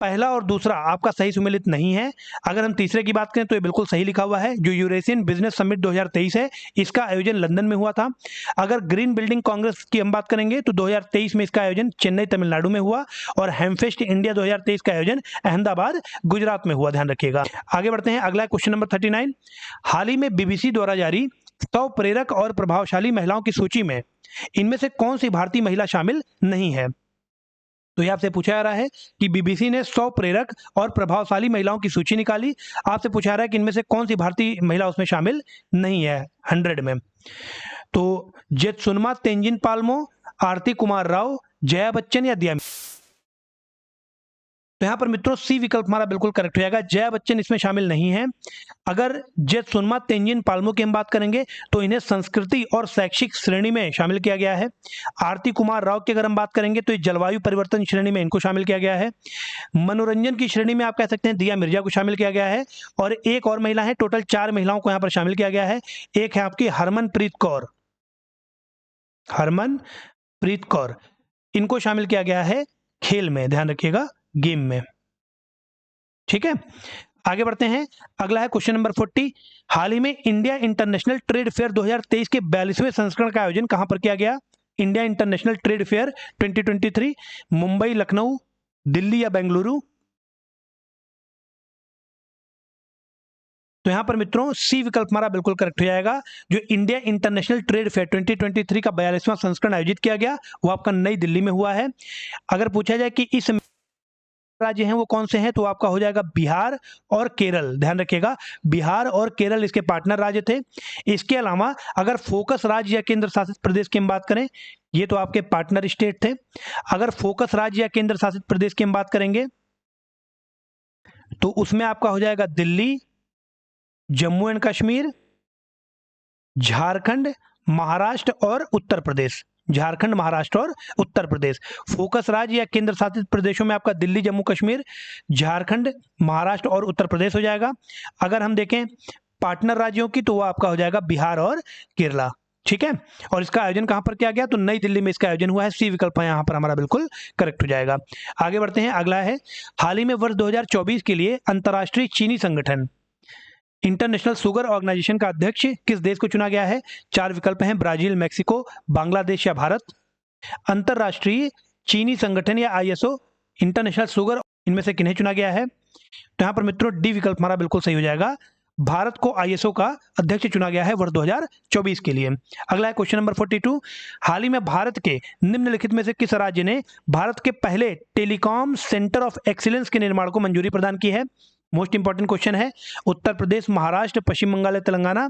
पहला और दूसरा आपका सही सुमेलित नहीं है। अगर हम तीसरे की बात करें तो ये बिल्कुल सही लिखा हुआ है, जो यूरेशियन बिजनेस समिट 2023 है इसका आयोजन लंदन में हुआ था। अगर ग्रीन बिल्डिंग कांग्रेस की हम बात करेंगे तो 2023 में इसका आयोजन चेन्नई तमिलनाडु में हुआ और हेमफेस्ट इंडिया 2023 का आयोजन अहमदाबाद गुजरात में हुआ, ध्यान रखिएगा। आगे बढ़ते हैं, अगला क्वेश्चन नंबर 39। हाल ही में बीबीसी द्वारा जारी 100 प्रेरक और प्रभावशाली महिलाओं की सूची में इनमें से कौन सी भारतीय महिला शामिल नहीं है? तो ये आपसे पूछा जा रहा है कि बीबीसी ने 100 प्रेरक और प्रभावशाली महिलाओं की सूची निकाली। आपसे पूछा जा रहा है कि इनमें से कौन सी भारतीय महिला उसमें शामिल नहीं है 100 में। तो जेत्सुनमा तेंजिन पाल्मो, आरती कुमार राव, जया बच्चन या दिया। तो यहां पर मित्रों सी विकल्प हमारा बिल्कुल करेक्ट हो जाएगा, जया बच्चन इसमें शामिल नहीं है। अगर जेत्सुनमा तेंजिन पाल्मो की हम बात करेंगे तो इन्हें संस्कृति और शैक्षिक श्रेणी में शामिल किया गया है। आरती कुमार राव की अगर हम बात करेंगे तो जलवायु परिवर्तन श्रेणी में इनको शामिल किया गया है। मनोरंजन की श्रेणी में आप कह सकते हैं दिया मिर्जा को शामिल किया गया है। और एक और महिला है, टोटल 4 महिलाओं को यहाँ पर शामिल किया गया है। एक है आपकी हरमनप्रीत कौर, हरमनप्रीत कौर, इनको शामिल किया गया है खेल में, ध्यान रखिएगा, गेम में। ठीक है, आगे बढ़ते हैं, अगला है क्वेश्चन नंबर 40। हाल ही में इंडिया इंटरनेशनल ट्रेड फेयर 2023 के 42वें संस्करण का आयोजन कहां पर किया गया? India international trade fair 2023 Mumbai, Lucknow, Delhi या बेंगलुरु। तो यहां पर मित्रों सी विकल्प हमारा बिल्कुल करेक्ट हो जाएगा। जो इंडिया इंटरनेशनल ट्रेड फेयर 2023 का 42वां संस्करण आयोजित किया गया वो आपका नई दिल्ली में हुआ है। अगर पूछा जाए कि इस राज्य हैं वो कौन से हैं, तो आपका हो जाएगा बिहार और केरल, ध्यान रखिएगा, बिहार और केरल इसके पार्टनर राज्य थे। इसके अलावा अगर फोकस राज्य या केंद्र शासित प्रदेश की हम बात करें, ये तो आपके पार्टनर स्टेट थे। अगर फोकस राज्य या केंद्र शासित प्रदेश की हम बात करेंगे तो उसमें आपका हो जाएगा दिल्ली, जम्मू एंड कश्मीर, झारखंड, महाराष्ट्र और उत्तर प्रदेश। झारखंड, महाराष्ट्र और उत्तर प्रदेश। फोकस राज्य या केंद्र शासित प्रदेशों में आपका दिल्ली, जम्मू कश्मीर, झारखंड, महाराष्ट्र और उत्तर प्रदेश हो जाएगा। अगर हम देखें पार्टनर राज्यों की तो वो आपका हो जाएगा बिहार और केरला। ठीक है, और इसका आयोजन कहां पर किया गया? तो नई दिल्ली में इसका आयोजन हुआ है। सी विकल्प यहां पर हमारा बिल्कुल करेक्ट हो जाएगा। आगे बढ़ते हैं, अगला है हाल ही में वर्ष 2024 के लिए अंतर्राष्ट्रीय चीनी संगठन इंटरनेशनल शुगर ऑर्गेनाइजेशन का अध्यक्ष किस देश को चुना गया है? 4 विकल्प हैं, ब्राजील, मेक्सिको, बांग्लादेश या भारत। अंतरराष्ट्रीय चीनी संगठन या आईएसओ इंटरनेशनल शुगर, इनमें से किन्हें चुना गया है? तो यहां पर मित्रों डी विकल्प हमारा बिल्कुल सही हो जाएगा, भारत को आईएसओ का अध्यक्ष चुना गया है वर्ष 2024 के लिए। अगला है क्वेश्चन नंबर 42। हाल ही में भारत के निम्नलिखित में से किस राज्य ने भारत के पहले टेलीकॉम सेंटर ऑफ एक्सीलेंस के निर्माण को मंजूरी प्रदान की है? मोस्ट इंपॉर्टेंट क्वेश्चन है। उत्तर प्रदेश, महाराष्ट्र, पश्चिम बंगाल या तेलंगाना।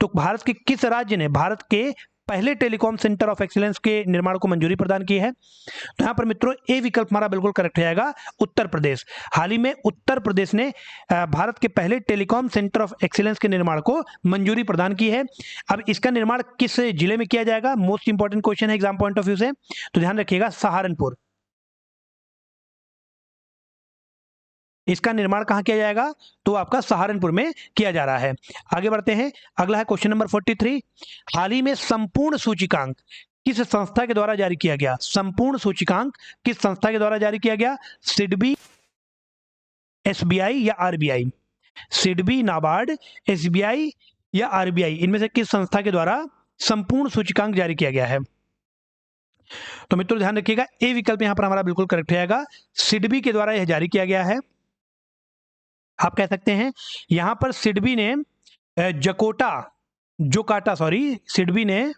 तो भारत के किस राज्य ने भारत के पहले टेलीकॉम सेंटर ऑफ एक्सीलेंस के निर्माण को मंजूरी प्रदान की है? तो यहां पर मित्रों ए विकल्प हमारा बिल्कुल करेक्ट हो जाएगा, उत्तर प्रदेश। हाल ही में उत्तर प्रदेश ने भारत के पहले टेलीकॉम सेंटर ऑफ एक्सीलेंस के निर्माण को मंजूरी प्रदान की है। अब इसका निर्माण किस जिले में किया जाएगा? मोस्ट इंपॉर्टेंट क्वेश्चन है एग्जाम पॉइंट ऑफ व्यू से, तो ध्यान रखिएगा सहारनपुर। इसका निर्माण कहां किया जाएगा? तो आपका सहारनपुर में किया जा रहा है। आगे बढ़ते हैं, अगला है क्वेश्चन नंबर 43। हाल ही में संपूर्ण सूचकांक किस संस्था के द्वारा जारी किया गया? संपूर्ण सूचकांक किस संस्था के द्वारा जारी किया गया? सिडबी, एसबीआई या आरबीआई? सिडबी, नाबार्ड, एसबीआई या आरबीआई, इनमें से किस संस्था के द्वारा संपूर्ण सूचकांक जारी किया गया है? तो मित्रों ध्यान रखिएगा ए विकल्प यहां पर हमारा बिल्कुल करेक्ट हो जाएगा, सिडबी के द्वारा यह जारी किया गया है। आप कह सकते हैं यहां पर सिडबी ने सिडबी ने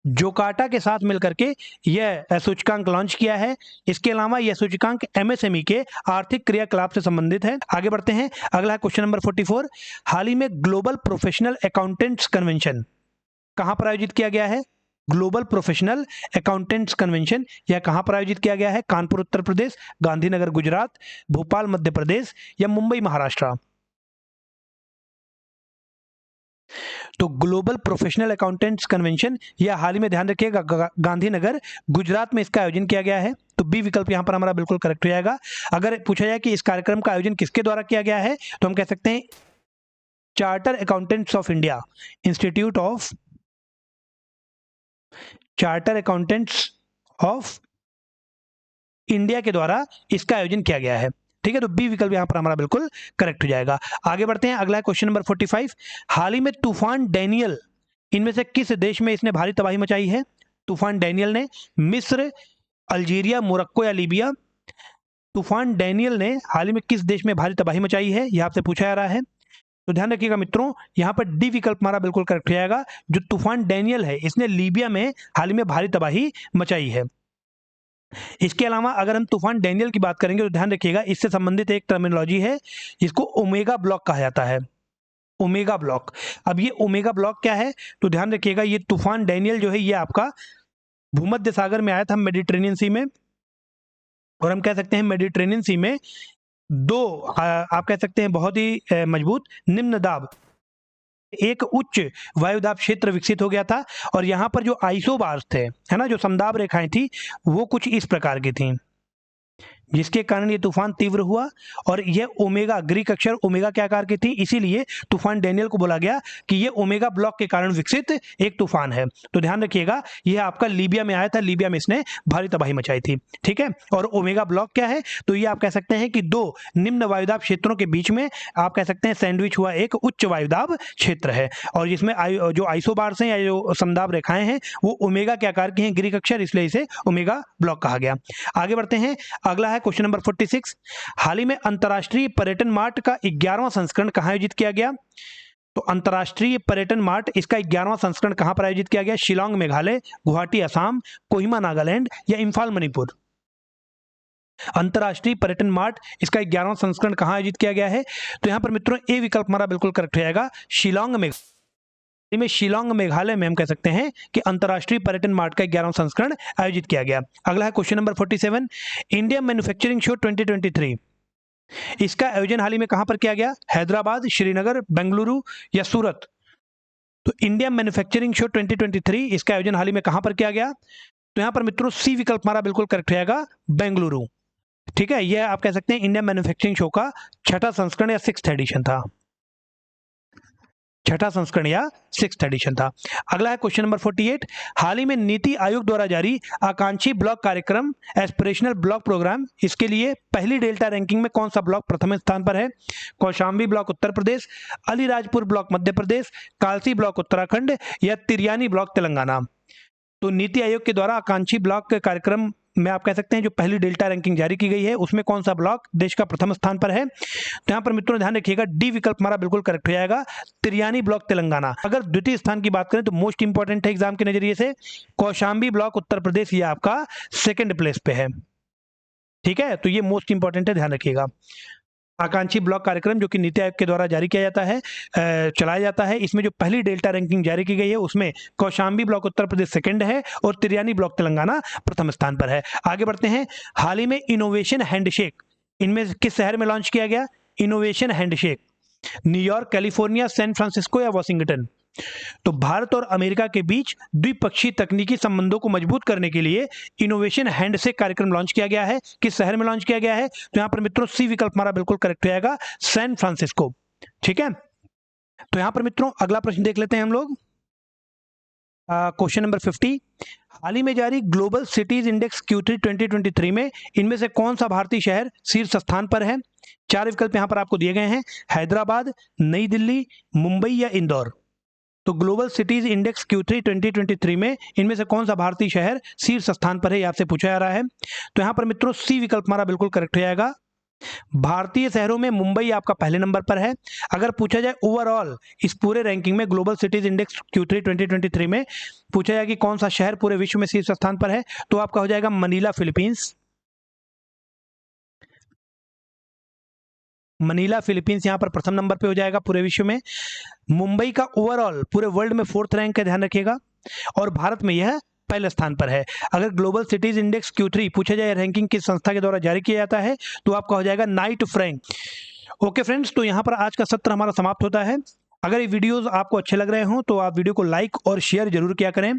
जोकाटा के साथ मिलकर के यह सूचकांक लॉन्च किया है। इसके अलावा यह सूचकांक एमएसएमई के आर्थिक क्रियाकलाप से संबंधित है। आगे बढ़ते हैं, अगला क्वेश्चन नंबर 44। हाल ही में ग्लोबल प्रोफेशनल अकाउंटेंट्स कन्वेंशन कहां पर आयोजित किया गया है? ग्लोबल प्रोफेशनल अकाउंटेंट्स कन्वेंशन यह कहां पर आयोजित किया गया है? कानपुर उत्तर प्रदेश, गांधीनगर गुजरात, भोपाल मध्य प्रदेश या मुंबई महाराष्ट्र? तो ग्लोबल प्रोफेशनल अकाउंटेंट्स कन्वेंशन यह हाल ही में, ध्यान रखिएगा, गांधीनगर गुजरात में इसका आयोजन किया गया है। तो बी विकल्प यहां पर हमारा बिल्कुल करेक्ट हो जाएगा। अगर पूछा जाए कि इस कार्यक्रम का आयोजन किसके द्वारा किया गया है, तो हम कह सकते हैं charter accountants of India, institute of charter accountants of India के द्वारा इसका आयोजन किया गया है। ठीक है, तो बी विकल्प यहां पर हमारा बिल्कुल करेक्ट हो जाएगा। आगे बढ़ते हैं, अगला क्वेश्चन नंबर 45। हाल ही में तूफान डैनियल, इनमें से किस देश में इसने भारी तबाही मचाई है? तूफान डैनियल ने मिस्र, अल्जीरिया, मोरक्को या लीबिया? तूफान डैनियल ने हाल ही में किस देश में भारी तबाही मचाई है, यह आपसे पूछा जा रहा है। तो ध्यान रखिएगा मित्रों, यहां पर डी विकल्प हमारा बिल्कुल करेक्ट हो जाएगा। जो तूफान डैनियल है इसने लीबिया में हाल ही में भारी तबाही मचाई है। इसके अलावा अगर हम तूफान डैनियल की बात करेंगे तो ध्यान रखिएगा इससे संबंधित एक टर्मिनोलॉजी है जिसको ओमेगा ब्लॉक कहा जाता है। ओमेगा ब्लॉक, अब ये ओमेगा ब्लॉक क्या है? तो ध्यान रखिएगा ये तूफान डैनियल जो है ये आपका भूमध्य सागर में आया था, मेडिटेरेनियन सी में, और हम कह सकते हैं मेडिटेरेनियन सी में आप कह सकते हैं बहुत ही मजबूत निम्न दाब, एक उच्च वायुदाब क्षेत्र विकसित हो गया था। और यहाँ पर जो आइसोबार्स थे, है ना, जो समदाब रेखाएं थी वो कुछ इस प्रकार की थी, जिसके कारण ये तूफान तीव्र हुआ। और यह ओमेगा, ग्रीक अक्षर ओमेगा के आकार की थी, इसीलिए तूफान डैनियल को बोला गया कि ये ओमेगा ब्लॉक के कारण विकसित एक तूफान है। तो ध्यान रखिएगा यह आपका लीबिया में आया था, लीबिया में इसने भारी तबाही मचाई थी। ठीक है, और ओमेगा ब्लॉक क्या है? तो ये आप कह सकते हैं कि दो निम्न वायुदाब क्षेत्रों के बीच में आप कह सकते हैं सैंडविच हुआ एक उच्च वायुदाब क्षेत्र है, और जिसमें जो आइसोबार्स हैं या जो समदाब रेखाएं हैं वो ओमेगा के आकार की हैं, ग्रीक अक्षर, इसलिए इसे ओमेगा ब्लॉक कहा गया। आगे बढ़ते हैं, अगला है क्वेश्चन नंबर 46। हाल ही में अंतरराष्ट्रीय पर्यटन मार्ट का 11वां संस्करण कहां आयोजित किया गया? तो अंतरराष्ट्रीय पर्यटन मार्ट इसका 11वां संस्करण कहां पर आयोजित किया गया? शिलांग मेघालय, गुवाहाटी असम, कोहिमा नागालैंड या इंफाल मणिपुर? अंतरराष्ट्रीय पर्यटन मार्ट इसका 11वां संस्करण कहां आयोजित किया गया है? तो यहां पर मित्रों ए विकल्प हमारा बिल्कुल करेक्ट हो जाएगा, शिलांग में। शिलांग मेघालय में हम कह सकते हैं कि अंतरराष्ट्रीय पर्यटन मार्ट का 11वां संस्करण आयोजित किया गया। अगला है question number 47। India manufacturing show 2023 इसका आयोजन हाल ही में कहां पर किया गया? हैदराबाद, श्रीनगर, बेंगलुरु या सूरत? तो इंडिया मैन्युफैक्चरिंग शो 2023 इसका आयोजन हाल ही में कहां पर किया गया? तो यहां पर मित्रों सी विकल्प हमारा बिल्कुल करेक्ट हो जाएगा, बेंगलुरु। ठीक है, यह आप कह सकते हैं इंडिया मैन्युफैक्चरिंग शो का 6वां संस्करण या 6th एडिशन था, 6वां संस्करण या 6th एडिशन था। अगला है क्वेश्चन नंबर 48। हाल ही में नीति आयोग द्वारा जारी आकांक्षी ब्लॉक कार्यक्रम एस्पिरेशनल ब्लॉक प्रोग्राम, इसके लिए पहली डेल्टा रैंकिंग में कौन सा ब्लॉक प्रथम स्थान पर है? Kaushambi block Uttar Pradesh, Alirajpur block Madhya Pradesh, Kalsi block Uttarakhand या तिरयानी ब्लॉक तेलंगाना? तो नीति आयोग के द्वारा आकांक्षी ब्लॉक कार्यक्रम में आप कह सकते हैं जो पहली डेल्टा रैंकिंग जारी की गई है उसमें कौन सा ब्लॉक देश का प्रथम स्थान पर है? तो यहां पर मित्रों ध्यान रखिएगा डी विकल्प हमारा बिल्कुल करेक्ट हो जाएगा, तिरयानी ब्लॉक तेलंगाना। अगर द्वितीय स्थान की बात करें तो मोस्ट इंपॉर्टेंट है एग्जाम के नजरिए से, कौशाम्बी ब्लॉक उत्तर प्रदेश, ये आपका 2nd प्लेस पे है। ठीक है, तो ये मोस्ट इंपॉर्टेंट है, ध्यान रखिएगा। आकांक्षी ब्लॉक कार्यक्रम जो कि नीति आयोग के द्वारा जारी किया जाता है, चलाया जाता है। इसमें जो पहली डेल्टा रैंकिंग जारी की गई है उसमें कौशाम्बी ब्लॉक उत्तर प्रदेश सेकंड है और तिरयानी ब्लॉक तेलंगाना प्रथम स्थान पर है। आगे बढ़ते हैं। हाल ही में इनोवेशन हैंडशेक इनमें किस शहर में लॉन्च किया गया? Innovation handshake New York, California, San Francisco या वॉशिंगटन? तो भारत और अमेरिका के बीच द्विपक्षीय तकनीकी संबंधों को मजबूत करने के लिए इनोवेशन हैंडशेक कार्यक्रम लॉन्च किया गया है। किस शहर में लॉन्च किया गया है? तो यहां पर मित्रों सी विकल्प हमारा बिल्कुल करेक्ट हो जाएगा, सैन फ्रांसिस्को। ठीक है, तो यहां पर मित्रों अगला प्रश्न देख लेते हैं हम लोग। Question number 50। हाल ही में जारी ग्लोबल सिटीज इंडेक्स Q3 2023 में इनमें से कौन सा भारतीय शहर शीर्ष स्थान पर है? 4 विकल्प यहां पर आपको दिए गए हैं, हैदराबाद, नई दिल्ली, मुंबई या इंदौर। तो ग्लोबल सिटीज इंडेक्स Q3 2023 में इनमें से कौन सा भारतीय शहर शीर्ष स्थान पर है, ये आपसे पूछा जा रहा है। तो यहां पर मित्रों सी विकल्प हमारा बिल्कुल करेक्ट हो जाएगा। भारतीय शहरों में मुंबई आपका पहले नंबर पर है। अगर पूछा जाए ओवरऑल इस पूरे रैंकिंग में ग्लोबल सिटीज इंडेक्स Q3 2023 में पूछा जाए कि कौन सा शहर पूरे विश्व में शीर्ष स्थान पर है, तो आपका हो जाएगा मनीला, फिलीपींस। मनीला फिलीपींस यहां पर प्रथम नंबर पे हो जाएगा पूरे विश्व में। मुंबई का ओवरऑल पूरे वर्ल्ड में 4th रैंक का ध्यान रखिएगा और भारत में यह पहले स्थान पर है। अगर ग्लोबल सिटीज इंडेक्स Q3 पूछा जाए रैंकिंग किस संस्था के द्वारा जारी किया जाता है, तो आपका हो जाएगा नाइट फ्रैंक। ओके फ्रेंड्स, तो यहाँ पर आज का सत्र हमारा समाप्त होता है। अगर ये वीडियोस आपको अच्छे लग रहे हों तो आप वीडियो को लाइक और शेयर जरूर किया करें।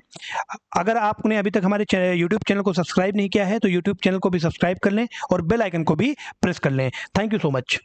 अगर आपने अभी तक हमारे यूट्यूब चैनल को सब्सक्राइब नहीं किया है तो यूट्यूब चैनल को भी सब्सक्राइब कर लें और बेल आइकन को भी प्रेस कर लें। Thank you so much.